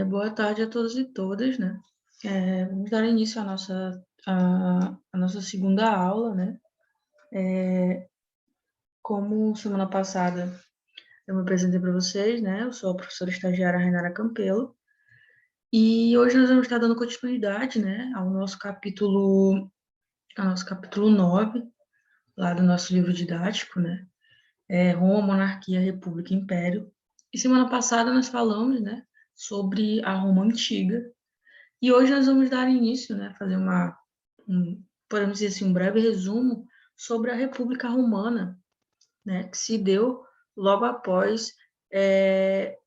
Boa tarde a todos e todas, né? Vamos dar início à nossa segunda aula, né? Como semana passada eu me apresentei para vocês, né? Eu sou a professora estagiária Rainara Campelo e hoje nós vamos estar dando continuidade, né, ao nosso capítulo 9, lá do nosso livro didático, né? Roma, Monarquia, República e Império. E semana passada nós falamos, né, sobre a Roma Antiga. E hoje nós vamos dar início, né, fazer podemos dizer assim, um breve resumo sobre a República Romana, né, que se deu logo após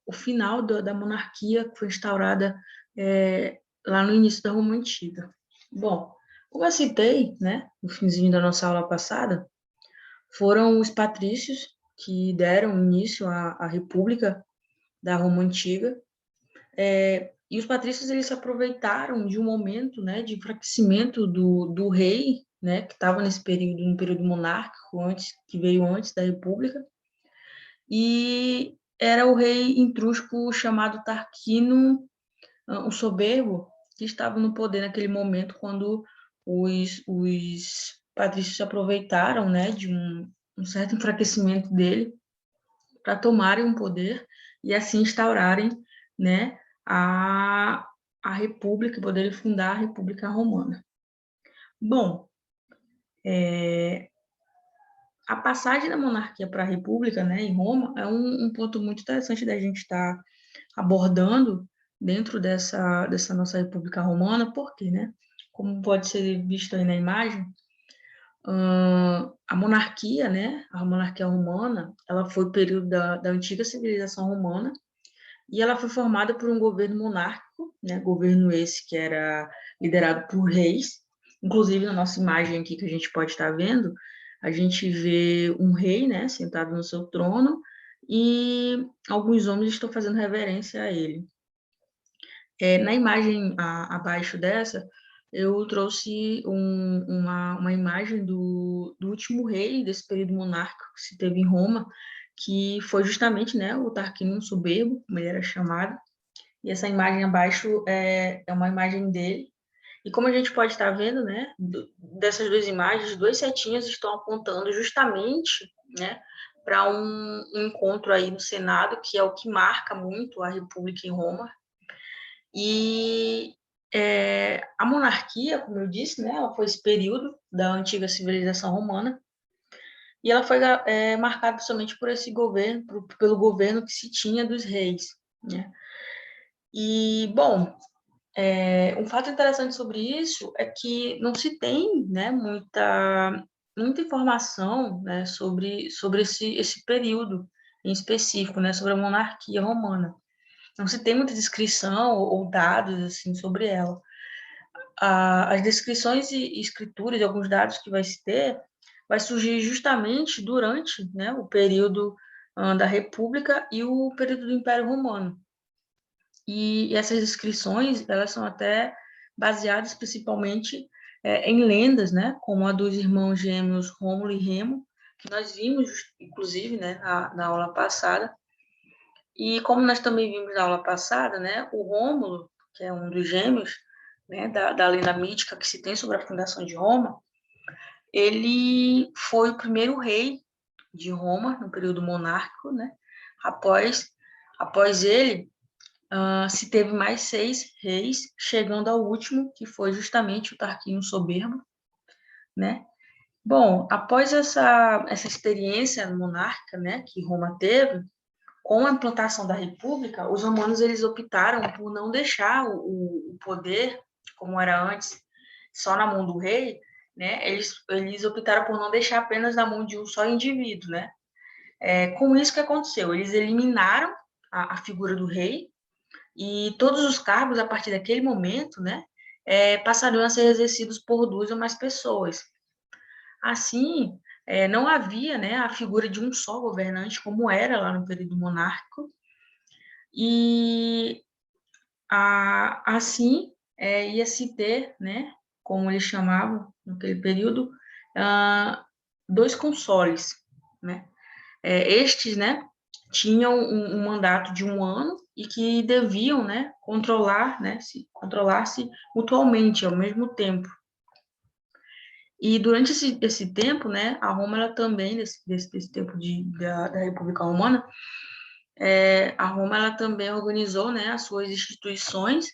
o final da monarquia que foi instaurada lá no início da Roma Antiga. Bom, como eu citei, né, no finzinho da nossa aula passada, foram os patrícios que deram início à República da Roma Antiga, e os patrícios eles se aproveitaram de um momento, né, de enfraquecimento do rei, né, que estava nesse período, um período monárquico que veio antes da República, e era o rei etrusco chamado Tarquino, o Soberbo, que estava no poder naquele momento quando os patrícios se aproveitaram, né, de um certo enfraquecimento dele para tomarem o poder e assim instaurarem, né, a República, poderem fundar a República Romana. Bom, a passagem da monarquia para a República, né, em Roma, é um ponto muito interessante da gente estar abordando dentro dessa nossa República Romana, porque, né, como pode ser visto aí na imagem, a monarquia, né, a monarquia romana, ela foi o período da antiga civilização romana. E ela foi formada por um governo monárquico, né? Governo esse que era liderado por reis. Inclusive, na nossa imagem aqui que a gente pode estar vendo, a gente vê um rei, né, sentado no seu trono, e alguns homens estão fazendo reverência a ele. Na imagem abaixo dessa, eu trouxe uma imagem do último rei desse período monárquico que se teve em Roma, que foi justamente, né, o Tarquínio Soberbo, como ele era chamado, e essa imagem abaixo é uma imagem dele. E como a gente pode estar vendo, né, dessas duas imagens, duas setinhas estão apontando justamente, né, para um encontro aí no Senado, que é o que marca muito a República em Roma. E a monarquia, como eu disse, né, ela foi esse período da antiga civilização romana, e ela foi marcada somente por esse governo, pelo governo que se tinha dos reis, né? E, bom, um fato interessante sobre isso é que não se tem, né, muita informação, né, sobre esse período em específico, né, sobre a monarquia romana. Não se tem muita descrição ou dados assim sobre ela. As descrições e escrituras de alguns dados que vai se ter vai surgir justamente durante, né, o período da República e o período do Império Romano. E essas descrições, elas são até baseadas principalmente em lendas, né, como a dos irmãos gêmeos Rômulo e Remo, que nós vimos, inclusive, né, na aula passada. E como nós também vimos na aula passada, né, o Rômulo, que é um dos gêmeos, né, da lenda mítica que se tem sobre a fundação de Roma, ele foi o primeiro rei de Roma no período monárquico, né? Após ele, se teve mais 6 reis, chegando ao último, que foi justamente o Tarquínio Soberbo, né? Bom, após essa experiência monárquica, né, que Roma teve, com a implantação da República, os romanos eles optaram por não deixar o poder, como era antes, só na mão do rei, né? Eles optaram por não deixar apenas na mão de um só indivíduo, né? Com isso que aconteceu, eles eliminaram a figura do rei e todos os cargos a partir daquele momento, né, passariam a ser exercidos por duas ou mais pessoas. Assim, não havia, né, a figura de um só governante como era lá no período monárquico, e assim ia se ter, né, como eles chamavam naquele período, dois consoles, né? Estes, né, tinham um mandato de 1 ano e que deviam, né, controlar-se mutuamente ao mesmo tempo. E durante esse tempo, né, a Roma ela também, desse tempo da República Romana, a Roma ela também organizou, né, as suas instituições,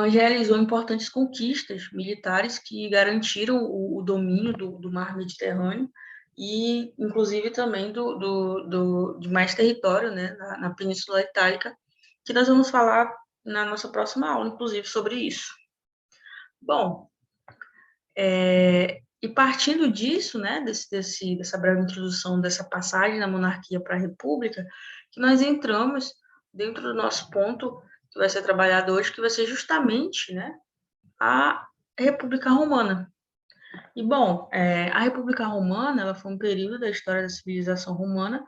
realizou importantes conquistas militares que garantiram o domínio do mar Mediterrâneo e, inclusive, também de mais território, né, na Península Itálica, que nós vamos falar na nossa próxima aula, inclusive, sobre isso. Bom, e partindo disso, né, dessa breve introdução dessa passagem da monarquia para a república, que nós entramos dentro do nosso ponto que vai ser trabalhado hoje, que vai ser justamente, né, a República Romana. E, bom, a República Romana ela foi um período da história da civilização romana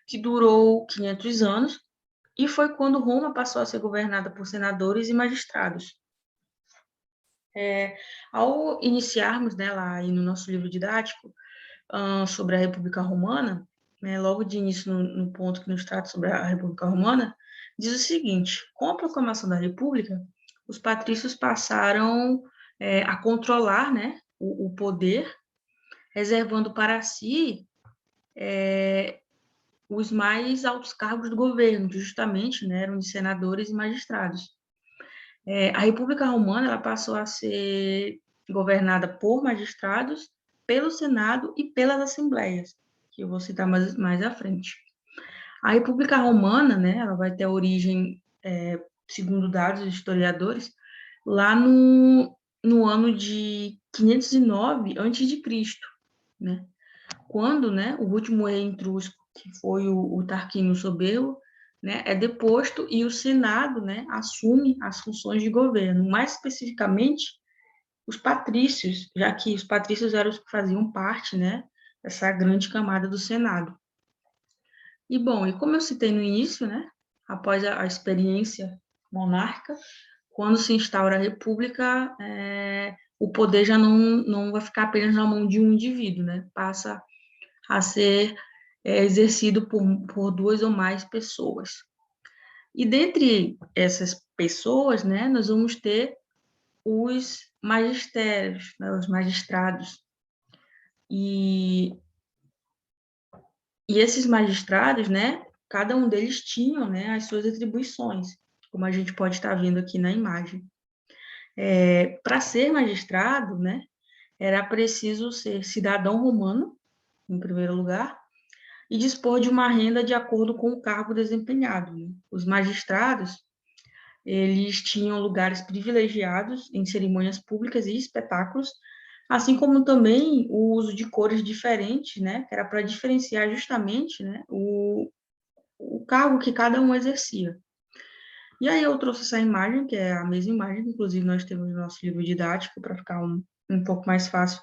que durou 500 anos e foi quando Roma passou a ser governada por senadores e magistrados. Ao iniciarmos, né, lá no nosso livro didático sobre a República Romana, né, logo de início no ponto que nos trata sobre a República Romana, diz o seguinte: com a proclamação da República, os patrícios passaram a controlar, né, o poder, reservando para si os mais altos cargos do governo, que justamente, né, eram de senadores e magistrados. A República Romana ela passou a ser governada por magistrados, pelo Senado e pelas assembleias, que eu vou citar mais à frente. A República Romana, né, ela vai ter origem, segundo dados dos historiadores, lá no ano de 509 a.C., né, quando, né, o último rei etrusco, que foi o Tarquínio Soberbo, né, é deposto e o Senado, né, assume as funções de governo, mais especificamente os patrícios, já que os patrícios eram os que faziam parte, né, dessa grande camada do Senado. E, bom, e como eu citei no início, né, após a experiência monárquica, quando se instaura a república, o poder já não vai ficar apenas na mão de um indivíduo, né, passa a ser exercido por duas ou mais pessoas. E dentre essas pessoas, né, nós vamos ter os magistérios, né, os magistrados. E esses magistrados, né, cada um deles tinham, né, as suas atribuições, como a gente pode estar vendo aqui na imagem. Para ser magistrado, né, era preciso ser cidadão romano, em primeiro lugar, e dispor de uma renda de acordo com o cargo desempenhado, né? Os magistrados, eles tinham lugares privilegiados em cerimônias públicas e espetáculos, assim como também o uso de cores diferentes, né, que era para diferenciar justamente, né, o cargo que cada um exercia. E aí eu trouxe essa imagem, que é a mesma imagem que inclusive nós temos no nosso livro didático, para ficar um pouco mais fácil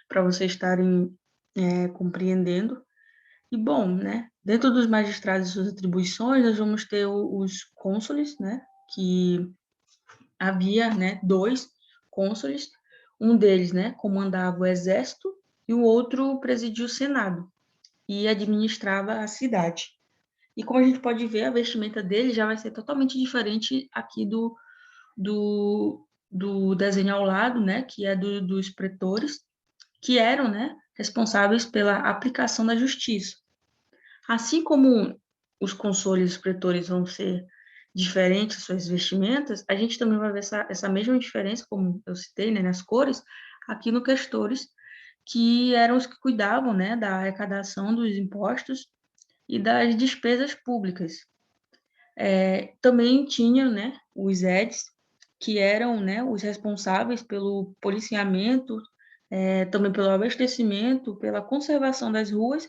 para vocês estarem compreendendo. E, bom, né, dentro dos magistrados e suas atribuições, nós vamos ter os cônsules, né, que havia, né, 2 cônsules, um deles, né, comandava o exército e o outro presidia o Senado e administrava a cidade. E como a gente pode ver, a vestimenta dele já vai ser totalmente diferente aqui do desenho ao lado, né, que é dos pretores, que eram, né, responsáveis pela aplicação da justiça. Assim como os consoles e os pretores vão ser diferentes suas vestimentas, a gente também vai ver essa mesma diferença, como eu citei, né, nas cores, aqui no questores, que eram os que cuidavam, né, da arrecadação dos impostos e das despesas públicas. Também tinha, né, os edis, que eram, né, os responsáveis pelo policiamento, também pelo abastecimento, pela conservação das ruas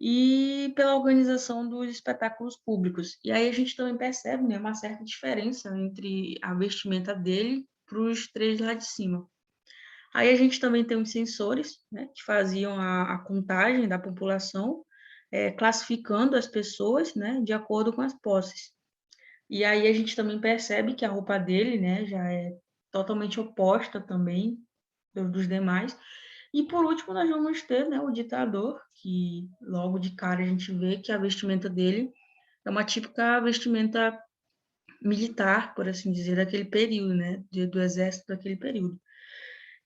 e pela organização dos espetáculos públicos. E aí a gente também percebe, né, uma certa diferença entre a vestimenta dele para os três lá de cima. Aí a gente também tem os censores, né, que faziam a contagem da população, classificando as pessoas, né, de acordo com as posses. E aí a gente também percebe que a roupa dele, né, já é totalmente oposta também dos demais. E por último, nós vamos ter, né, o ditador, que logo de cara a gente vê que a vestimenta dele é uma típica vestimenta militar, por assim dizer, daquele período, né, do exército daquele período.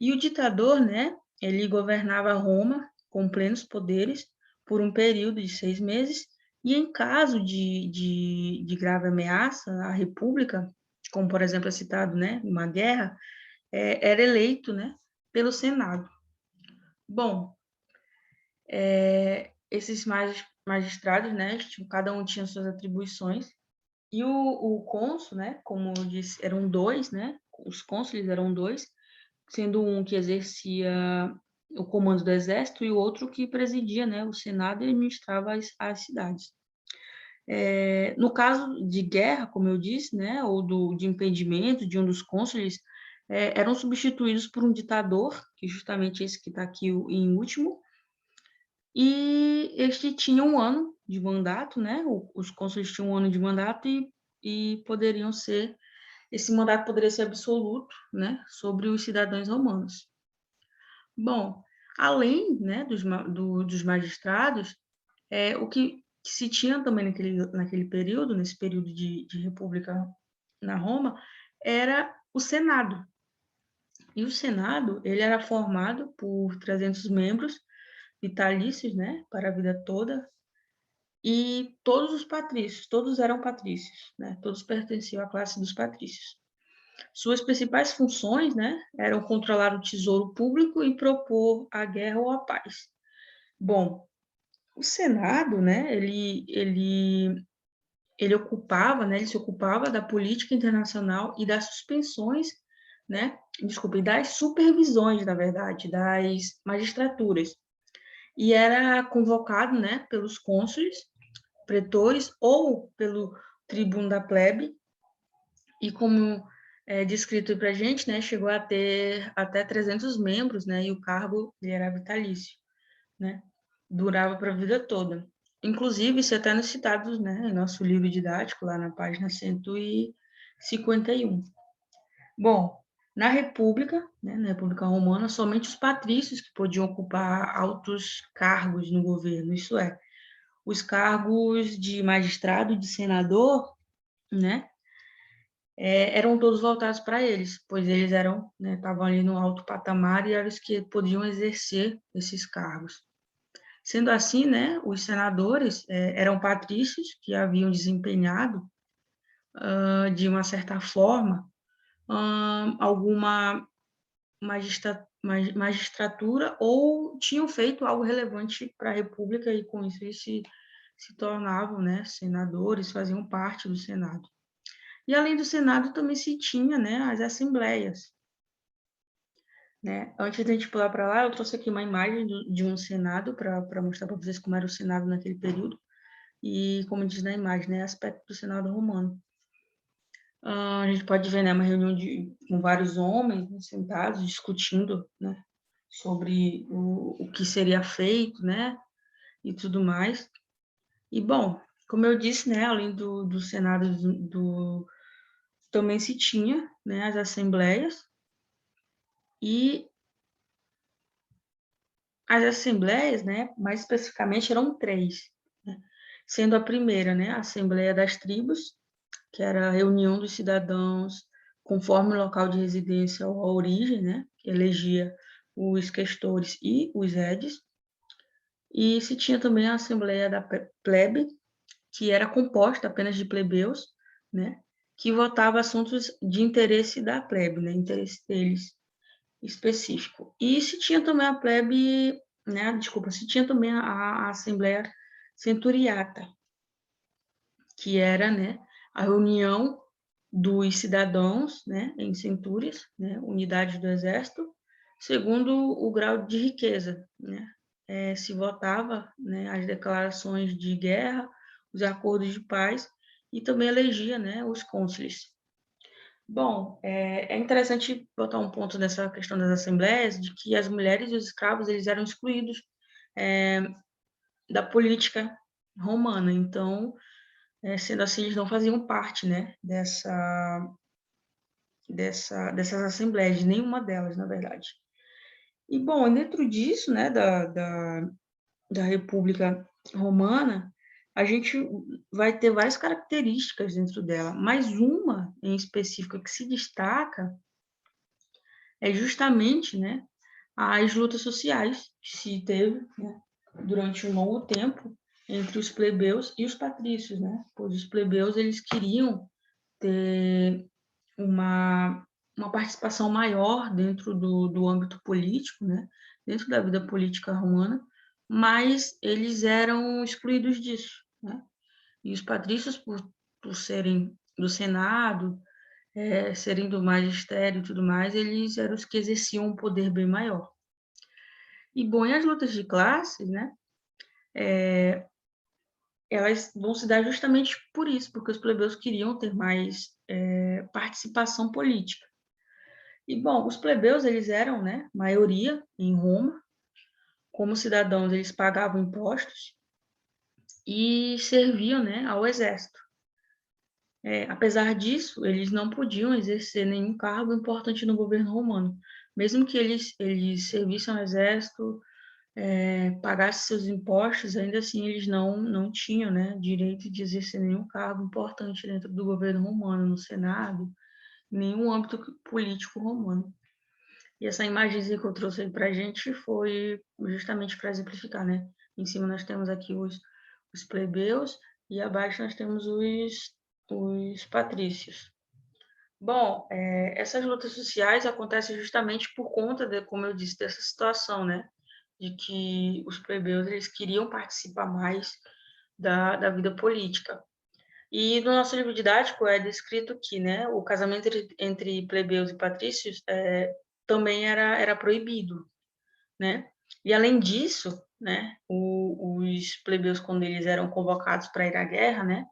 E o ditador, né, ele governava Roma com plenos poderes por um período de 6 meses, e em caso de grave ameaça à república, como, por exemplo, é citado, né, uma guerra, era eleito, né, pelo Senado. Bom, esses magistrados, né, cada um tinha suas atribuições, e o cônsul, né, como eu disse, eram dois, né, os cônsules eram dois, sendo um que exercia o comando do exército e o outro que presidia, né, o Senado e administrava as cidades. No caso de guerra, como eu disse, né, ou de impedimento de um dos cônsules, eram substituídos por um ditador, que justamente esse que está aqui em último, e este tinha um ano de mandato, né, os cônsules tinham um ano de mandato e poderiam ser, esse mandato poderia ser absoluto, né, sobre os cidadãos romanos. Bom, além, né, dos magistrados, o que se tinha também naquele período, nesse período de república na Roma, era o Senado. E o Senado, ele era formado por 300 membros vitalícios, né, para a vida toda, e todos os patrícios, todos eram patrícios, né, todos pertenciam à classe dos patrícios. Suas principais funções, né, eram controlar o tesouro público e propor a guerra ou a paz. Bom, o Senado, né, ele ocupava, né, ele se ocupava da política internacional e das suspensões, né, desculpe, das supervisões, na verdade, das magistraturas. E era convocado, né, pelos cônsules, pretores ou pelo tribuno da plebe, e como é descrito para a gente, né, chegou a ter até 300 membros, né, e o cargo ele era vitalício, né, durava para a vida toda. Inclusive, isso até nos citados, né, em nosso livro didático, lá na página 151. Bom, na República, né, na República Romana, somente os patrícios que podiam ocupar altos cargos no governo, isso é, os cargos de magistrado, de senador, né, eram todos voltados para eles, pois eles eram, né, estavam ali no alto patamar e eram os que podiam exercer esses cargos. Sendo assim, né, os senadores eram patrícios que haviam desempenhado, de uma certa forma, alguma magistratura ou tinham feito algo relevante para a República e com isso eles se tornavam, né, senadores, faziam parte do Senado. E além do Senado também se tinha, né, as assembleias, né? Antes da gente pular para lá, eu trouxe aqui uma imagem de um Senado para mostrar para vocês como era o Senado naquele período e como diz na imagem, né, aspecto do Senado romano. A gente pode ver, né, uma reunião com vários homens, né, sentados discutindo, né, sobre o que seria feito, né, e tudo mais. E bom, como eu disse, né, além do Senado também se tinha, né, as assembleias, e as assembleias, né, mais especificamente eram três, né, sendo a primeira, né, a Assembleia das Tribos, que era a reunião dos cidadãos conforme o local de residência ou a origem, né, que elegia os questores e os edes, e se tinha também a Assembleia da Plebe, que era composta apenas de plebeus, né, que votava assuntos de interesse da plebe, né, interesse deles específico. E se tinha também a plebe, né, desculpa, se tinha também a Assembleia Centuriata, que era, né, a reunião dos cidadãos, né, em centúrias, né, unidades do exército, segundo o grau de riqueza, né, se votava, né, as declarações de guerra, os acordos de paz e também elegia, né, os cônsules. Bom, é interessante botar um ponto nessa questão das assembleias, de que as mulheres e os escravos eles eram excluídos da política romana. Então, sendo assim, eles não faziam parte, né, dessas assembleias, de nenhuma delas, na verdade. E, bom, dentro disso, né, da República Romana, a gente vai ter várias características dentro dela, mas uma em específica que se destaca é justamente, né, as lutas sociais que se teve, né, durante um longo tempo entre os plebeus e os patrícios, né? Pois os plebeus eles queriam ter uma, uma participação maior dentro do âmbito político, né? Dentro da vida política romana, mas eles eram excluídos disso, né? E os patrícios, por serem do Senado, serem do magistério e tudo mais, eles eram os que exerciam um poder bem maior. E, bom, e as lutas de classes, né? Elas vão se dar justamente por isso, porque os plebeus queriam ter mais participação política. E, bom, os plebeus, eles eram, né, maioria em Roma, como cidadãos, eles pagavam impostos e serviam, né, ao exército. Apesar disso, eles não podiam exercer nenhum cargo importante no governo romano, mesmo que eles servissem ao exército, pagassem seus impostos, ainda assim eles não tinham, né, direito de exercer nenhum cargo importante dentro do governo romano, no Senado, nenhum âmbito político romano. E essa imagenzinha que eu trouxe aí para a gente foi justamente para exemplificar, né? Em cima nós temos aqui os plebeus e abaixo nós temos os patrícios. Bom, essas lutas sociais acontecem justamente por conta, como eu disse, dessa situação, né? De que os plebeus eles queriam participar mais da vida política. E no nosso livro didático é descrito que, né, o casamento entre plebeus e patrícios também era proibido, né? E além disso, né, os plebeus quando eles eram convocados para ir à guerra, né,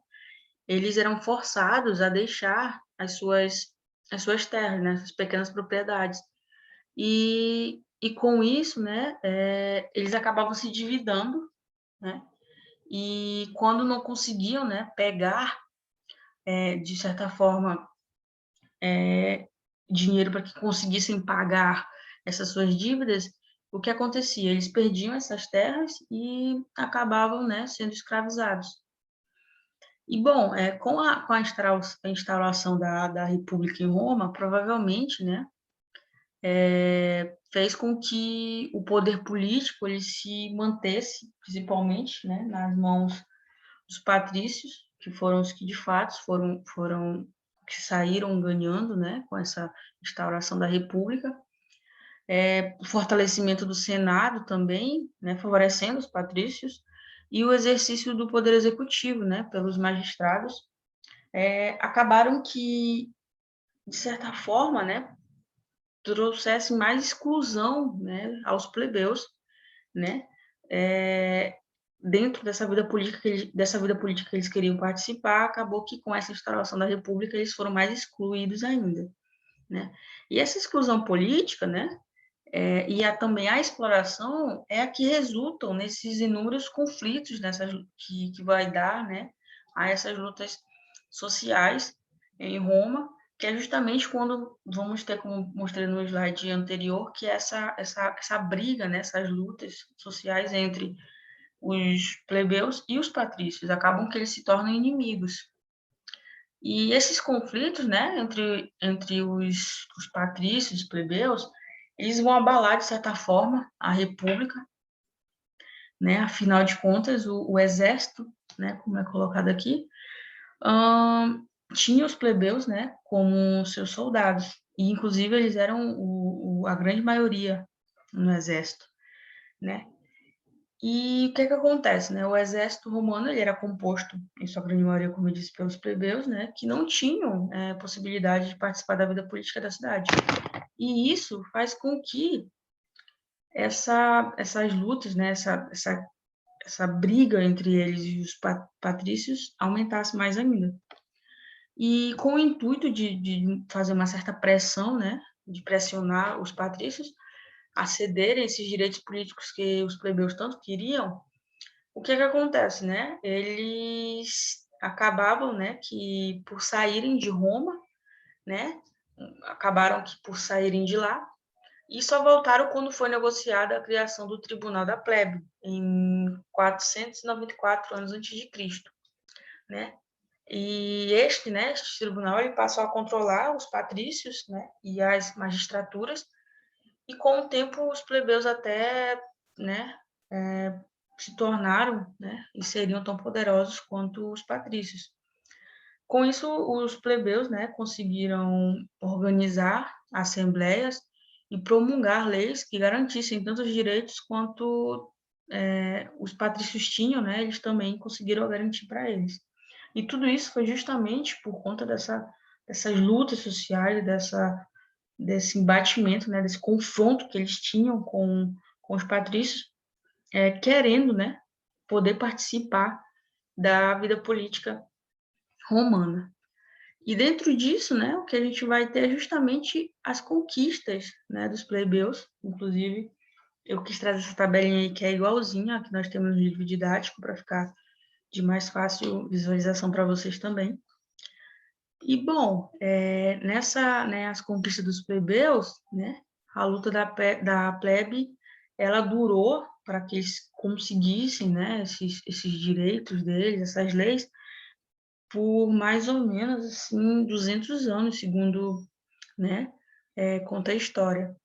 eles eram forçados a deixar as suas terras, né, as pequenas propriedades. E com isso, né, eles acabavam se endividando, né? E quando não conseguiam, né, pegar, de certa forma, dinheiro para que conseguissem pagar essas suas dívidas, o que acontecia? Eles perdiam essas terras e acabavam, né, sendo escravizados. E, bom, com a instauração da República em Roma, provavelmente, né, fez com que o poder político ele se mantesse, principalmente, né, nas mãos dos patrícios, que foram os que de fato foram que saíram ganhando, né, com essa instauração da República, o fortalecimento do Senado também, né, favorecendo os patrícios, e o exercício do poder executivo, né, pelos magistrados, acabaram que, de certa forma, né, trouxesse mais exclusão, né, aos plebeus, né, dentro dessa vida política que eles queriam participar, acabou que com essa instauração da República eles foram mais excluídos ainda, né? E essa exclusão política, né, também a exploração é a que resultam nesses inúmeros conflitos que vai dar, né, a essas lutas sociais em Roma, que é justamente quando vamos ter, como mostrei no slide anterior, que é essa briga, né, essas lutas sociais entre os plebeus e os patrícios, acabam que eles se tornam inimigos. E esses conflitos, né, entre os patrícios e os plebeus, eles vão abalar, de certa forma, a república, né, afinal de contas, o exército, né, como é colocado aqui, tinha os plebeus, né, como seus soldados, e inclusive eles eram a grande maioria no exército, né. E o que que acontece, né? O exército romano ele era composto, em sua grande maioria, como eu disse, pelos plebeus, né? Que não tinham possibilidade de participar da vida política da cidade. E isso faz com que essas lutas, né? Essa briga entre eles e os patrícios aumentasse mais ainda. E com o intuito de fazer uma certa pressão, né? De pressionar os patrícios a cederem esses direitos políticos que os plebeus tanto queriam, o que que acontece, né? Eles acabavam, né, que por saírem de Roma, né, acabaram que por saírem de lá e só voltaram quando foi negociada a criação do Tribunal da Plebe, em 494 anos antes de Cristo, né? E este tribunal, ele passou a controlar os patrícios, né, e as magistraturas, e com o tempo os plebeus até, né, se tornaram, né, e seriam tão poderosos quanto os patrícios. Com isso, os plebeus, né, conseguiram organizar assembleias e promulgar leis que garantissem tanto os direitos quanto os patrícios tinham, né, eles também conseguiram garantir para eles. E tudo isso foi justamente por conta dessas lutas sociais, desse embatimento, né, desse confronto que eles tinham com os patrícios, querendo, né, poder participar da vida política romana. E dentro disso, né, o que a gente vai ter é justamente as conquistas, né, dos plebeus. Inclusive, eu quis trazer essa tabelinha aí que é igualzinha a que nós temos no livro didático para ficar de mais fácil visualização para vocês também. E, bom, né, as conquistas dos plebeus, né, a luta da plebe, ela durou para que eles conseguissem, né, esses direitos deles, essas leis, por mais ou menos, assim, 200 anos, segundo, né, conta a história.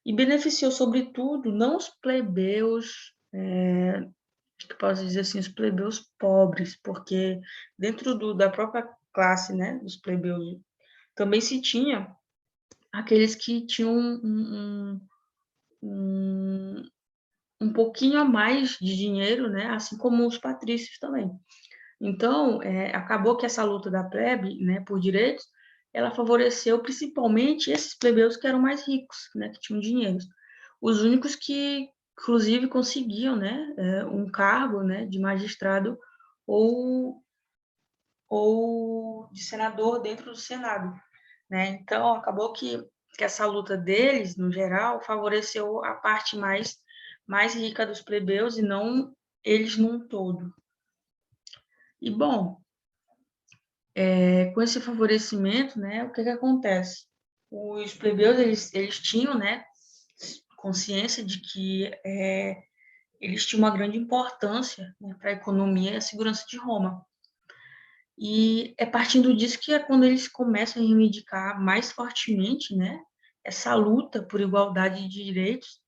E beneficiou, sobretudo, não os plebeus, que posso dizer assim, os plebeus pobres, porque dentro da própria classe, né, dos plebeus, também se tinha aqueles que tinham um, um pouquinho a mais de dinheiro, né, assim como os patrícios também. Então, acabou que essa luta da plebe, né, por direitos, ela favoreceu principalmente esses plebeus que eram mais ricos, né, que tinham dinheiro. Os únicos que, inclusive, conseguiam, né, um cargo, né, de magistrado ou, ou de senador dentro do Senado, né? Então, acabou que essa luta deles, no geral, favoreceu a parte mais rica dos plebeus e não eles num todo. E, bom, com esse favorecimento, né, o que acontece? Os plebeus, eles tinham, né, consciência de que eles tinham uma grande importância, né, para a economia e a segurança de Roma. E é partindo disso que é quando eles começam a reivindicar mais fortemente, né, essa luta por igualdade de direitos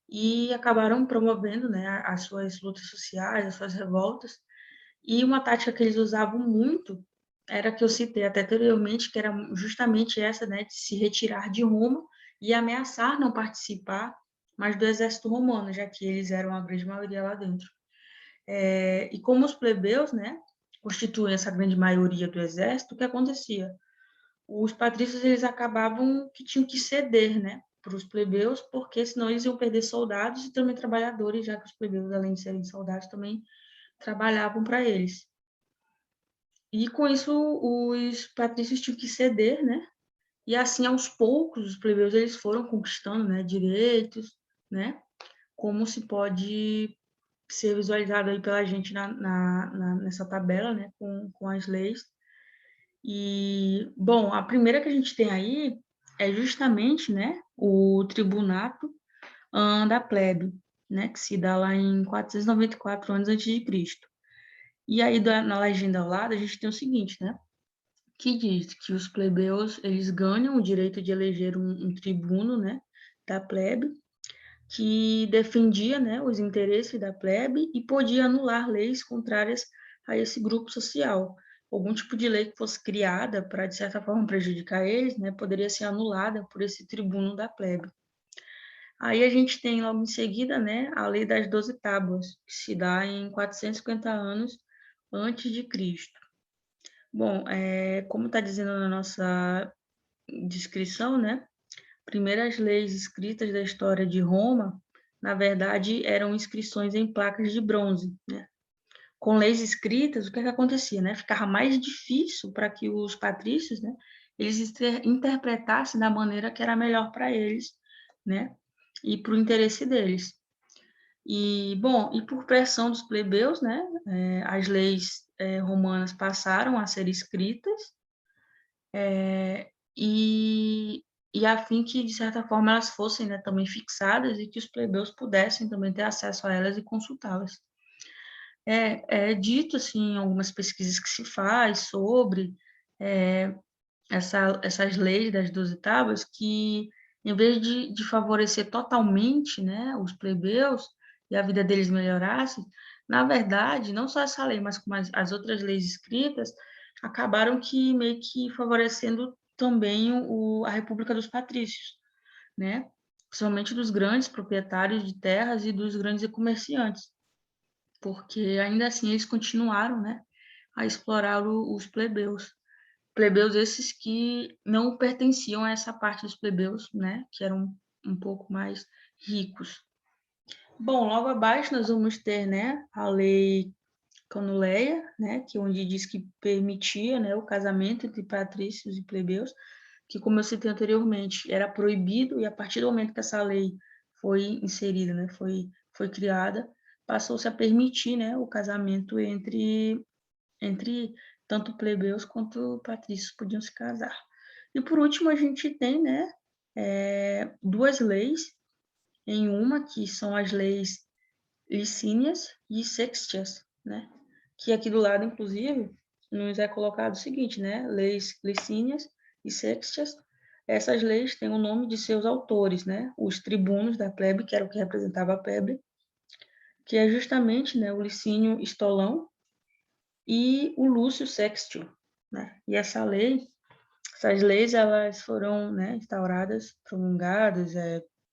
e acabaram promovendo, né, as suas lutas sociais, as suas revoltas. E uma tática que eles usavam muito era que eu citei até anteriormente, que era justamente essa, né, de se retirar de Roma e ameaçar não participar mais do exército romano, já que eles eram a grande maioria lá dentro. E como os plebeus, né, constituem essa grande maioria do exército, o que acontecia? Os patrícios, eles acabavam que tinham que ceder, né, para os plebeus, porque senão eles iam perder soldados e também trabalhadores, já que os plebeus, além de serem soldados, também trabalhavam para eles. E com isso os patrícios tinham que ceder, né? E assim aos poucos os plebeus eles foram conquistando, né, direitos, né? Como se pode ser visualizado aí pela gente nessa tabela, né, com as leis. E, bom, a primeira que a gente tem aí é justamente, né, o tribunato da plebe, né, que se dá lá em 494 anos antes de Cristo. E aí na legenda ao lado a gente tem o seguinte, né, que diz que os plebeus eles ganham o direito de eleger um tribuno, né, da plebe, que defendia, né, os interesses da plebe e podia anular leis contrárias a esse grupo social. Algum tipo de lei que fosse criada para, de certa forma, prejudicar eles, né, poderia ser anulada por esse tribuno da plebe. Aí a gente tem logo em seguida, né, a Lei das 12 Tábuas, que se dá em 450 anos antes de Cristo. Bom, como está dizendo na nossa descrição, né, primeiras leis escritas da história de Roma, na verdade, eram inscrições em placas de bronze, né? Com leis escritas, o que acontecia, né? Ficava mais difícil para que os patrícios, né, eles interpretassem da maneira que era melhor para eles, né? E para o interesse deles. E, bom, e por pressão dos plebeus, né, as leis romanas passaram a ser escritas, e e a fim que, de certa forma, elas fossem, né, também fixadas e que os plebeus pudessem também ter acesso a elas e consultá-las. É dito, assim, em algumas pesquisas que se faz sobre eh, essas leis das 12 tábuas, que em vez de favorecer totalmente, né, os plebeus e a vida deles melhorasse, na verdade, não só essa lei, mas como as outras leis escritas, acabaram que meio que favorecendo também a República dos Patrícios, né? Principalmente dos grandes proprietários de terras e dos grandes comerciantes, porque ainda assim eles continuaram, né, a explorar os plebeus. Plebeus esses que não pertenciam a essa parte dos plebeus, né, que eram um pouco mais ricos. Bom, logo abaixo nós vamos ter, né, a lei Canuleia, né, que onde diz que permitia, né, o casamento entre patrícios e plebeus, que, como eu citei anteriormente, era proibido, e a partir do momento que essa lei foi inserida, né, foi criada, passou-se a permitir, né, o casamento entre tanto plebeus quanto patrícios podiam se casar. E por último, a gente tem, né, duas leis em uma, que são as leis Licínias e Sextias, né, que aqui do lado, inclusive, nos é colocado o seguinte, né, leis Licínias e Sextias. Essas leis têm o nome de seus autores, né, os tribunos da plebe, que era o que representava a plebe, que é justamente, né, o Licínio Estolão e o Lúcio Sextio, né? E essas leis, elas foram, né, instauradas, promulgadas,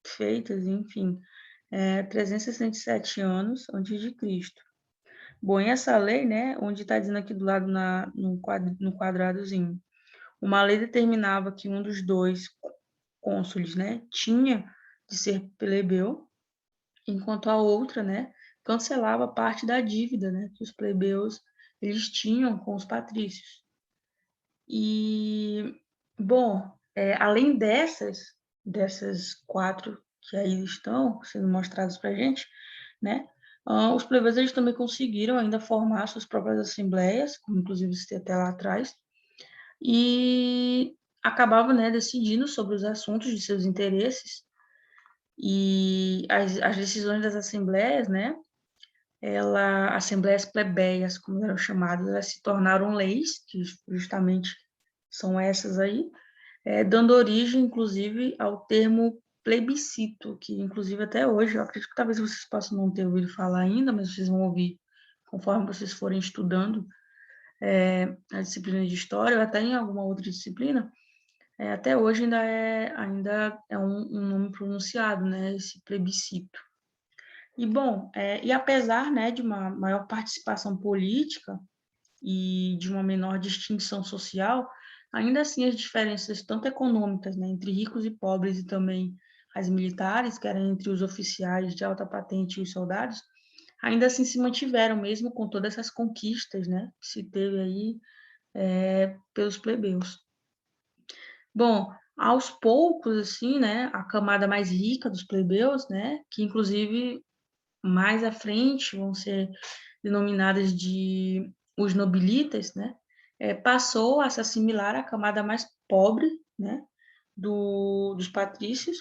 feitas, enfim, 367 anos antes de Cristo. Bom, e essa lei, né, onde está dizendo aqui do lado no quadradozinho, uma lei determinava que um dos dois cônsules, né, tinha de ser plebeu, enquanto a outra, né, cancelava parte da dívida, né, que os plebeus eles tinham com os patrícios. E, bom, além dessas quatro que aí estão sendo mostradas para a gente, né, os plebeus eles também conseguiram ainda formar suas próprias assembleias, como inclusive citei até lá atrás, e acabavam, né, decidindo sobre os assuntos de seus interesses, e as decisões das assembleias, né, assembleias plebeias, como eram chamadas, elas se tornaram leis, que justamente são essas aí, dando origem, inclusive, ao termo plebiscito, que, inclusive, até hoje, eu acredito que talvez vocês possam não ter ouvido falar ainda, mas vocês vão ouvir conforme vocês forem estudando a disciplina de história, ou até em alguma outra disciplina, até hoje ainda é um nome pronunciado, né, esse plebiscito. E, bom, e apesar, né, de uma maior participação política e de uma menor distinção social, ainda assim as diferenças tanto econômicas, né, entre ricos e pobres e também as militares, que eram entre os oficiais de alta patente e os soldados, ainda assim se mantiveram mesmo com todas essas conquistas, né, que se teve aí pelos plebeus. Bom, aos poucos, assim, né, a camada mais rica dos plebeus, né, que inclusive mais à frente vão ser denominadas de os nobilitas, né, passou a se assimilar à camada mais pobre, né, dos patrícios.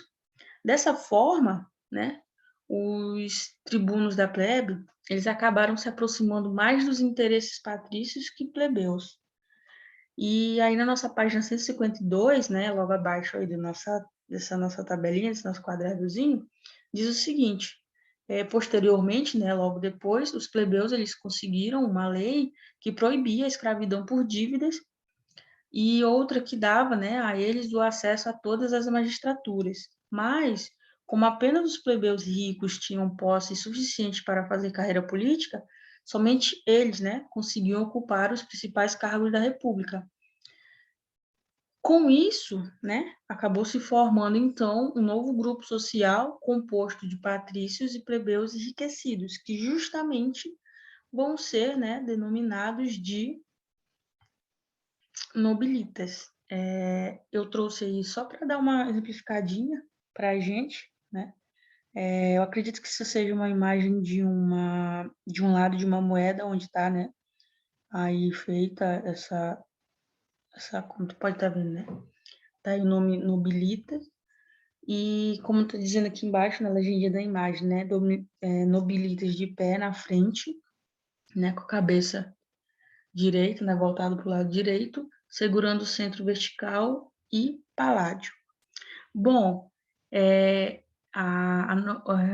Dessa forma, né, os tribunos da plebe, eles acabaram se aproximando mais dos interesses patrícios que plebeus. E aí na nossa página 152, né, logo abaixo aí dessa nossa tabelinha, desse nosso quadradozinho, diz o seguinte: posteriormente, né, logo depois, os plebeus eles conseguiram uma lei que proibia a escravidão por dívidas e outra que dava, né, a eles o acesso a todas as magistraturas. Mas, como apenas os plebeus ricos tinham posse suficiente para fazer carreira política, somente eles, né, conseguiam ocupar os principais cargos da República. Com isso, né, acabou se formando então um novo grupo social composto de patrícios e plebeus enriquecidos, que justamente vão ser, né, denominados de nobilitas. Eu trouxe aí só para dar uma exemplificadinha para a gente, né? Eu acredito que isso seja uma imagem de um lado de uma moeda onde está, né, aí feita como tu pode estar vendo, né? tá aí o nome Nobilita, e como está dizendo aqui embaixo na legenda da imagem, né, Nobilitas de pé na frente, né, com a cabeça direita, né, voltado para o lado direito, segurando o centro vertical e paládio. Bom, a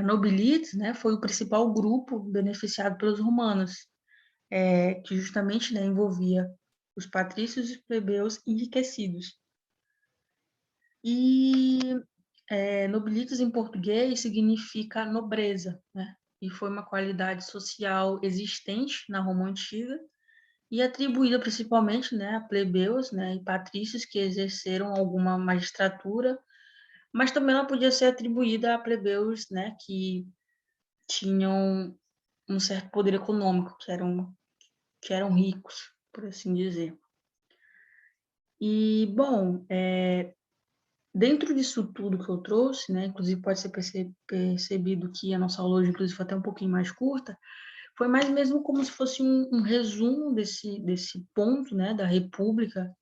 Nobilitas, né, foi o principal grupo beneficiado pelos romanos, que justamente, né, envolvia os patrícios e os plebeus enriquecidos. E nobilitas em português significa nobreza, né? E foi uma qualidade social existente na Roma antiga e atribuída principalmente, né, a plebeus, né, e patrícios que exerceram alguma magistratura, mas também ela podia ser atribuída a plebeus, né, que tinham um certo poder econômico, que eram ricos, por assim dizer. E, bom, dentro disso tudo que eu trouxe, né, inclusive pode ser percebido que a nossa aula hoje, inclusive, foi até um pouquinho mais curta, foi mais mesmo como se fosse um resumo desse ponto, né, da República,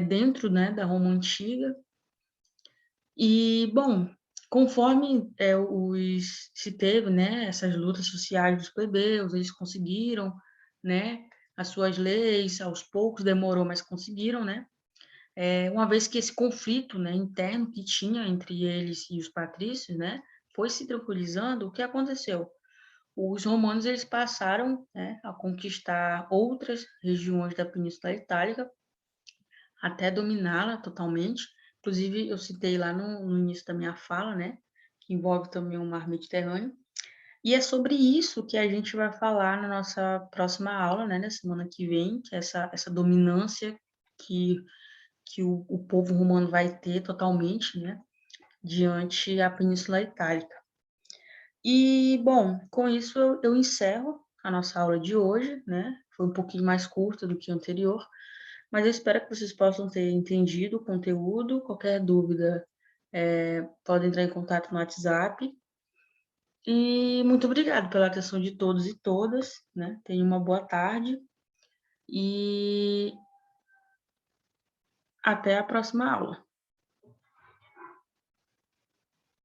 dentro, né, da Roma Antiga. E, bom, conforme se teve, né, essas lutas sociais dos plebeus, eles conseguiram, né, as suas leis, aos poucos demorou, mas conseguiram, né, uma vez que esse conflito, né, interno que tinha entre eles e os patrícios, né, foi se tranquilizando, o que aconteceu? Os romanos eles passaram, né, a conquistar outras regiões da Península Itálica até dominá-la totalmente. Inclusive, eu citei lá no início da minha fala, né, que envolve também o Mar Mediterrâneo. E é sobre isso que a gente vai falar na nossa próxima aula, né, na semana que vem, que é essa dominância que o povo romano vai ter totalmente, né, diante a Península Itálica. E, bom, com isso eu encerro a nossa aula de hoje, né? Foi um pouquinho mais curta do que a anterior, mas eu espero que vocês possam ter entendido o conteúdo. Qualquer dúvida, pode entrar em contato no WhatsApp. E muito obrigada pela atenção de todos e todas, né? Tenham uma boa tarde e até a próxima aula.